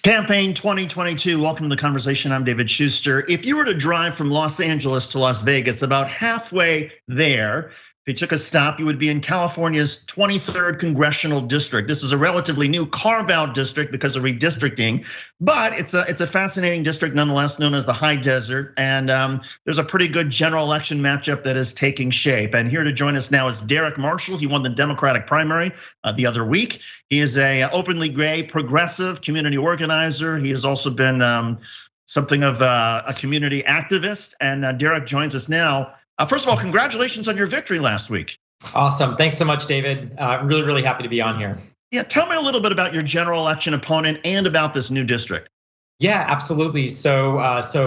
Campaign 2022, welcome to the conversation. I'm David Shuster. If you were to drive from Los Angeles to Las Vegas, about halfway there, if you took a stop, you would be in California's 23rd Congressional District. This is a relatively new carve-out district because of redistricting, but it's a fascinating district nonetheless, known as the High Desert. And there's a pretty good general election matchup that is taking shape. And here to join us now is Derek Marshall. He won the Democratic primary the other week. He is a openly gay, progressive community organizer. He has also been something of a community activist. And Derek joins us now. First of all, congratulations on your victory last week. Awesome, thanks so much, David. Really, really happy to be on here. Yeah, tell me a little bit about your general election opponent and about this new district. Yeah, absolutely. So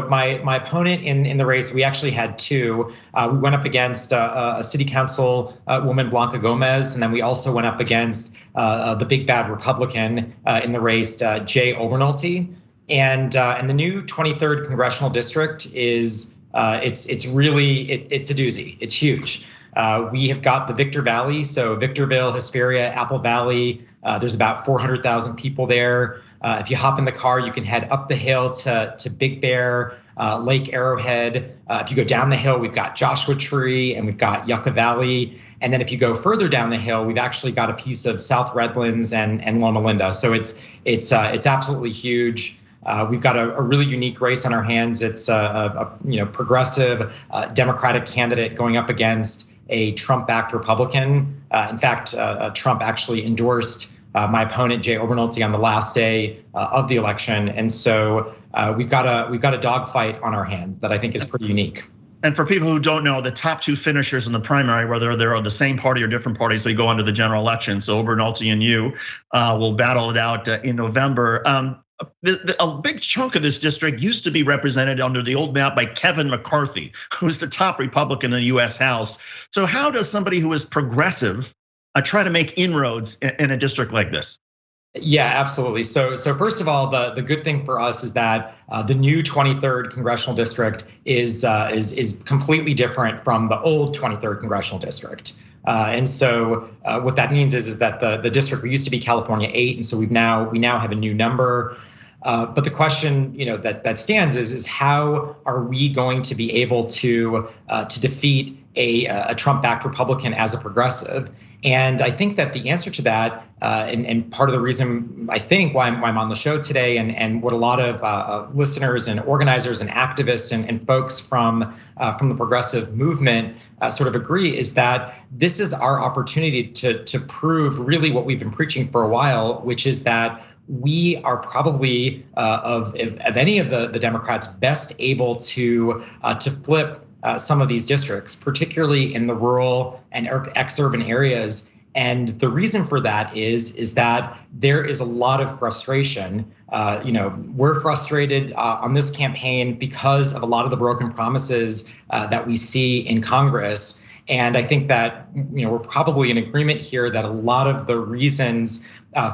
my opponent in the race, we actually had two. We went up against a city council woman, Blanca Gomez, and then we also went up against the big bad Republican in the race, Jay Obernolte. And the new 23rd congressional district is it's a doozy. It's huge. We have got the Victor Valley, so Victorville, Hesperia, Apple Valley. There's about 400,000 people there. If you hop in the car, you can head up the hill to Big Bear, Lake Arrowhead. If you go down the hill, we've got Joshua Tree and we've got Yucca Valley. And then if you go further down the hill, we've actually got a piece of South Redlands and Loma Linda. So it's absolutely huge. We've got a really unique race on our hands. It's a progressive Democratic candidate going up against a Trump-backed Republican. In fact, Trump actually endorsed my opponent Jay Obernolte on the last day of the election, and so we've got a dogfight on our hands that I think is pretty unique. And for people who don't know, the top two finishers in the primary, whether they're the same party or different parties, they go on to the general election. So Obernolte and you will battle it out in November. A big chunk of this district used to be represented under the old map by Kevin McCarthy, who's the top Republican in the US House. So how does somebody who is progressive try to make inroads in a district like this? Yeah, absolutely. So first of all, the good thing for us is that the new 23rd congressional district is completely different from the old 23rd congressional district. And so what that means is that the district, we used to be California 8, and so we now have a new number. But the question, that stands is how are we going to be able to defeat a Trump-backed Republican as a progressive? And I think that the answer to that, and part of the reason I think why I'm on the show today, and what a lot of listeners and organizers and activists and folks from the progressive movement sort of agree, is that this is our opportunity to prove really what we've been preaching for a while, which is that we are probably of any of the Democrats best able to flip some of these districts, particularly in the rural and exurban areas. And the reason for that is that there is a lot of frustration. We're frustrated on this campaign because of a lot of the broken promises that we see in Congress. And I think that we're probably in agreement here that a lot of the reasons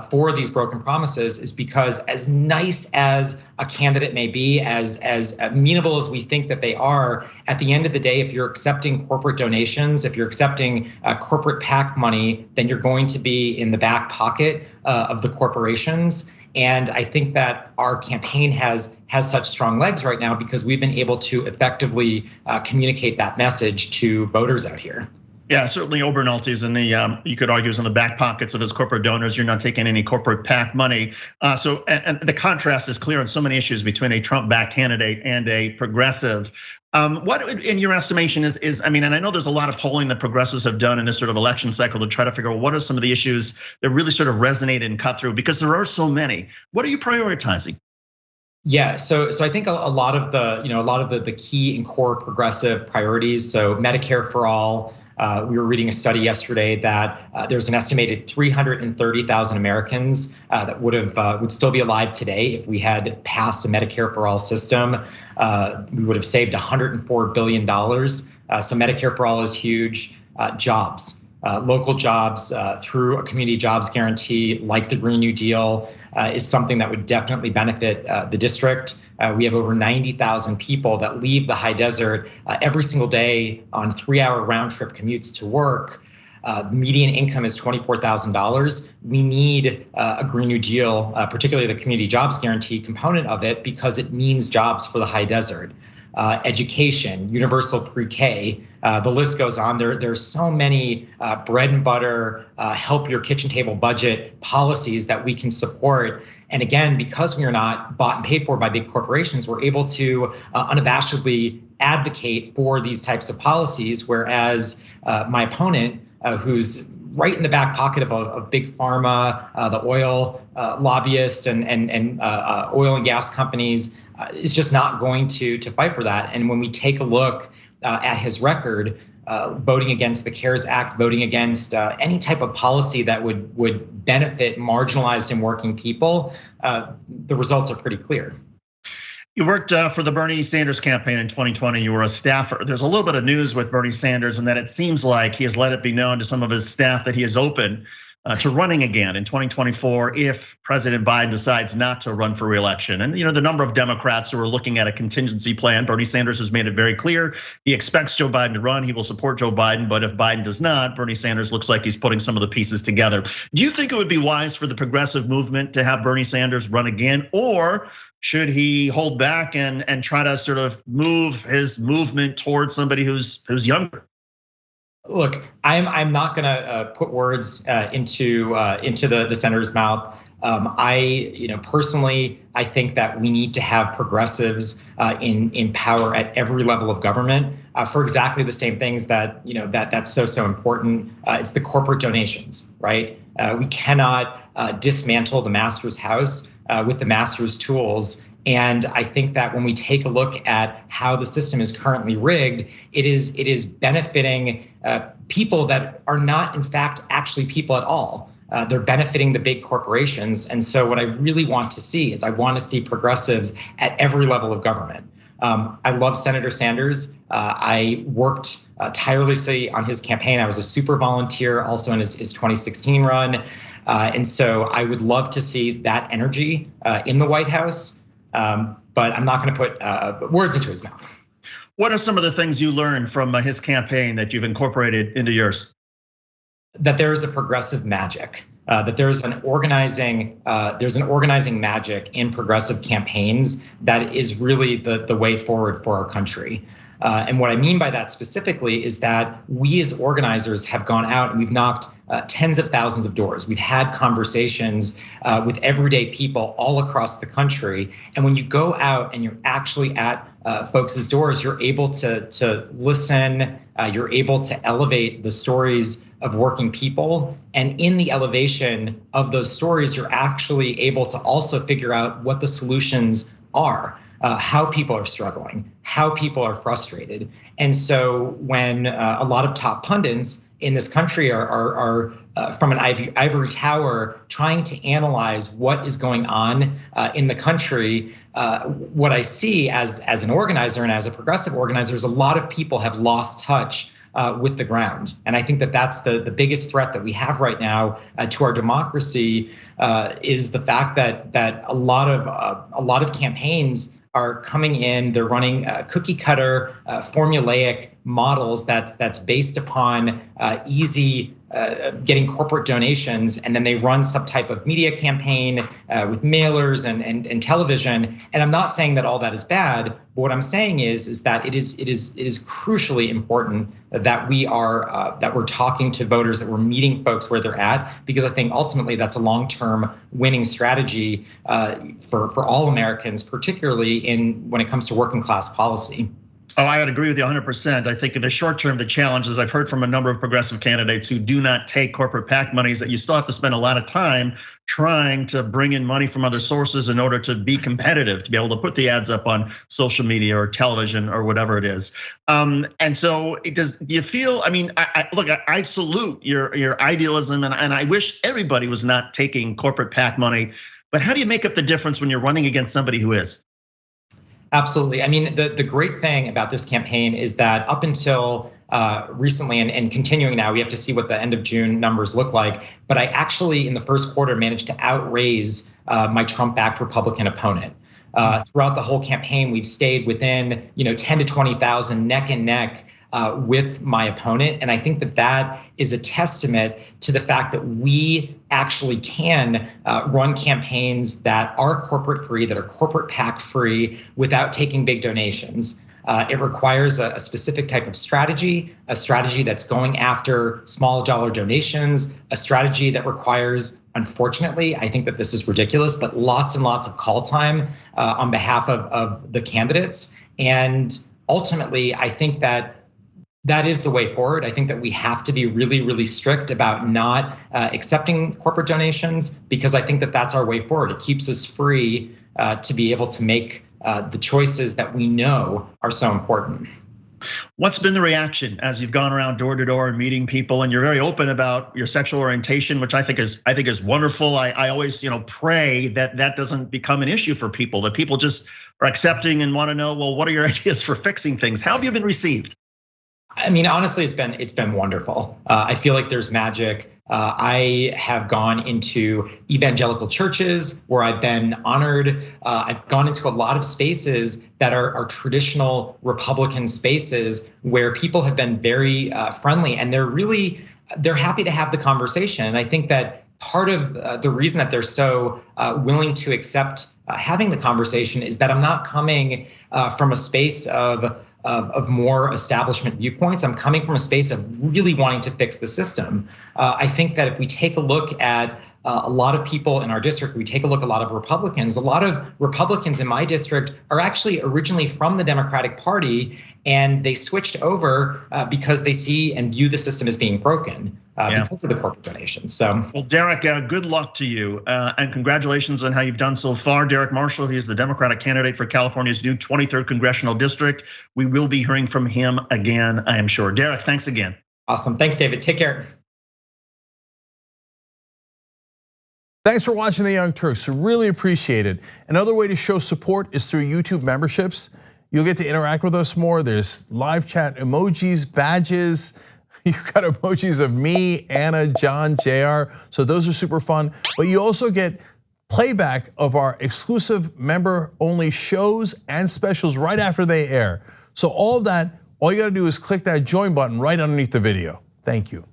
for these broken promises is because, as nice as a candidate may be, as amenable as we think that they are, at the end of the day, if you're accepting corporate donations, if you're accepting corporate PAC money, then you're going to be in the back pocket of the corporations. And I think that our campaign has such strong legs right now because we've been able to effectively communicate that message to voters out here. Yeah, certainly Obernolte is in the, you could argue, is in the back pockets of his corporate donors. You're not taking any corporate PAC money. So the contrast is clear on so many issues between a Trump-backed candidate and a progressive. What, in your estimation, is I mean, and I know there's a lot of polling that progressives have done in this sort of election cycle to try to figure out what are some of the issues that really sort of resonate and cut through, because there are so many. What are you prioritizing? Yeah, so I think a lot of the key and core progressive priorities. So Medicare for all. We were reading a study yesterday that there's an estimated 330,000 Americans that would still be alive today if we had passed a Medicare for all system. We would have saved $104 billion. So Medicare for all is huge. Jobs, local jobs through a community jobs guarantee like the Green New Deal is something that would definitely benefit the district. We have over 90,000 people that leave the high desert every single day on 3-hour round trip commutes to work. median income is $24,000. We need a Green New Deal, particularly the community jobs guarantee component of it, because it means jobs for the high desert. Education, universal pre-K, the list goes on. There's so many bread and butter, help your kitchen table budget policies that we can support. And again, because we are not bought and paid for by big corporations, we're able to unabashedly advocate for these types of policies, whereas my opponent, who's right in the back pocket of big pharma, the oil lobbyists and oil and gas companies, is just not going to fight for that. And when we take a look at his record, voting against the CARES Act, voting against any type of policy that would benefit marginalized and working people, the results are pretty clear. You worked for the Bernie Sanders campaign in 2020. You were a staffer. There's a little bit of news with Bernie Sanders, and that it seems like he has let it be known to some of his staff that he is open to running again in 2024 if President Biden decides not to run for re-election. And the number of Democrats who are looking at a contingency plan, Bernie Sanders has made it very clear he expects Joe Biden to run. He will support Joe Biden, but if Biden does not, Bernie Sanders looks like he's putting some of the pieces together. Do you think it would be wise for the progressive movement to have Bernie Sanders run again, or should he hold back and try to sort of move his movement towards somebody who's younger? Look, I'm not going to put words into the senator's mouth. Personally, I think that we need to have progressives in power at every level of government for exactly the same things that's so important. It's the corporate donations, right? We cannot dismantle the master's house with the master's tools. And I think that when we take a look at how the system is currently rigged, it is benefiting people that are not, in fact, actually people at all. They're benefiting the big corporations. And so what I really want to see is I want to see progressives at every level of government. I love Senator Sanders. I worked tirelessly on his campaign. I was a super volunteer also in his 2016 run. And so I would love to see that energy in the White House. But I'm not going to put words into his mouth. What are some of the things you learned from his campaign that you've incorporated into yours? That there is a progressive magic, that there's an organizing magic in progressive campaigns that is really the way forward for our country. And what I mean by that specifically is that we as organizers have gone out and we've knocked tens of thousands of doors. We've had conversations with everyday people all across the country. And when you go out and you're actually at folks' doors, you're able to listen, you're able to elevate the stories of working people. And in the elevation of those stories, you're actually able to also figure out what the solutions are. How people are struggling, how people are frustrated. And so when a lot of top pundits in this country are from an ivory tower trying to analyze what is going on in the country, what I see as an organizer and as a progressive organizer is a lot of people have lost touch with the ground. And I think that that's the biggest threat that we have right now to our democracy is the fact that a lot of campaigns are coming in, they're running cookie cutter, formulaic models that's based upon easy getting corporate donations, and then they run some type of media campaign with mailers and television. And I'm not saying that all that is bad, but what I'm saying is that it is crucially important that we're talking to voters, that we're meeting folks where they're at, because I think ultimately that's a long-term winning strategy for all Americans, particularly when it comes to working class policy. Oh, I would agree with you 100%. I think in the short term, the challenge is I've heard from a number of progressive candidates who do not take corporate PAC monies that you still have to spend a lot of time trying to bring in money from other sources in order to be competitive, to be able to put the ads up on social media or television or whatever it is. And so do you feel, I mean, I salute your idealism and I wish everybody was not taking corporate PAC money, but how do you make up the difference when you're running against somebody who is? Absolutely. I mean, the great thing about this campaign is that up until recently and continuing now, we have to see what the end of June numbers look like. But I actually, in the first quarter, managed to outraise my Trump-backed Republican opponent. Throughout the whole campaign, we've stayed within 10 to 20,000 neck and neck with my opponent. And I think that that is a testament to the fact that we actually can run campaigns that are corporate free, that are corporate PAC free, without taking big donations. It requires a specific type of strategy, a strategy that's going after small dollar donations, a strategy that requires, unfortunately, I think that this is ridiculous, but lots and lots of call time on behalf of the candidates. And ultimately, I think that that is the way forward. I think that we have to be really, really strict about not accepting corporate donations, because I think that that's our way forward. It keeps us free to be able to make the choices that we know are so important. What's been the reaction as you've gone around door to door and meeting people, and you're very open about your sexual orientation, which I think is wonderful. I always pray that that doesn't become an issue for people, that people just are accepting and want to know, well, what are your ideas for fixing things? How have you been received? I mean, honestly, it's been wonderful. I feel like there's magic. I have gone into evangelical churches where I've been honored. I've gone into a lot of spaces that are traditional Republican spaces where people have been very friendly, and they're happy to have the conversation. And I think that part of the reason that they're so willing to accept having the conversation is that I'm not coming from a space of more establishment viewpoints. I'm coming from a space of really wanting to fix the system. I think that if we take a look at a lot of people in our district, we take a look at a lot of Republicans in my district are actually originally from the Democratic Party, and they switched over because they see and view the system as being broken because of the corporate donations. So, well, Derek, good luck to you, and congratulations on how you've done so far. Derek Marshall, he is the Democratic candidate for California's new 23rd Congressional District. We will be hearing from him again, I am sure. Derek, thanks again. Awesome. Thanks, David. Take care. Thanks for watching The Young Turks, really appreciate it. Another way to show support is through YouTube memberships. You'll get to interact with us more. There's live chat emojis, badges. You've got emojis of me, Anna, John, JR, so those are super fun. But you also get playback of our exclusive member-only shows and specials right after they air. So all of that, all you gotta do is click that join button right underneath the video. Thank you.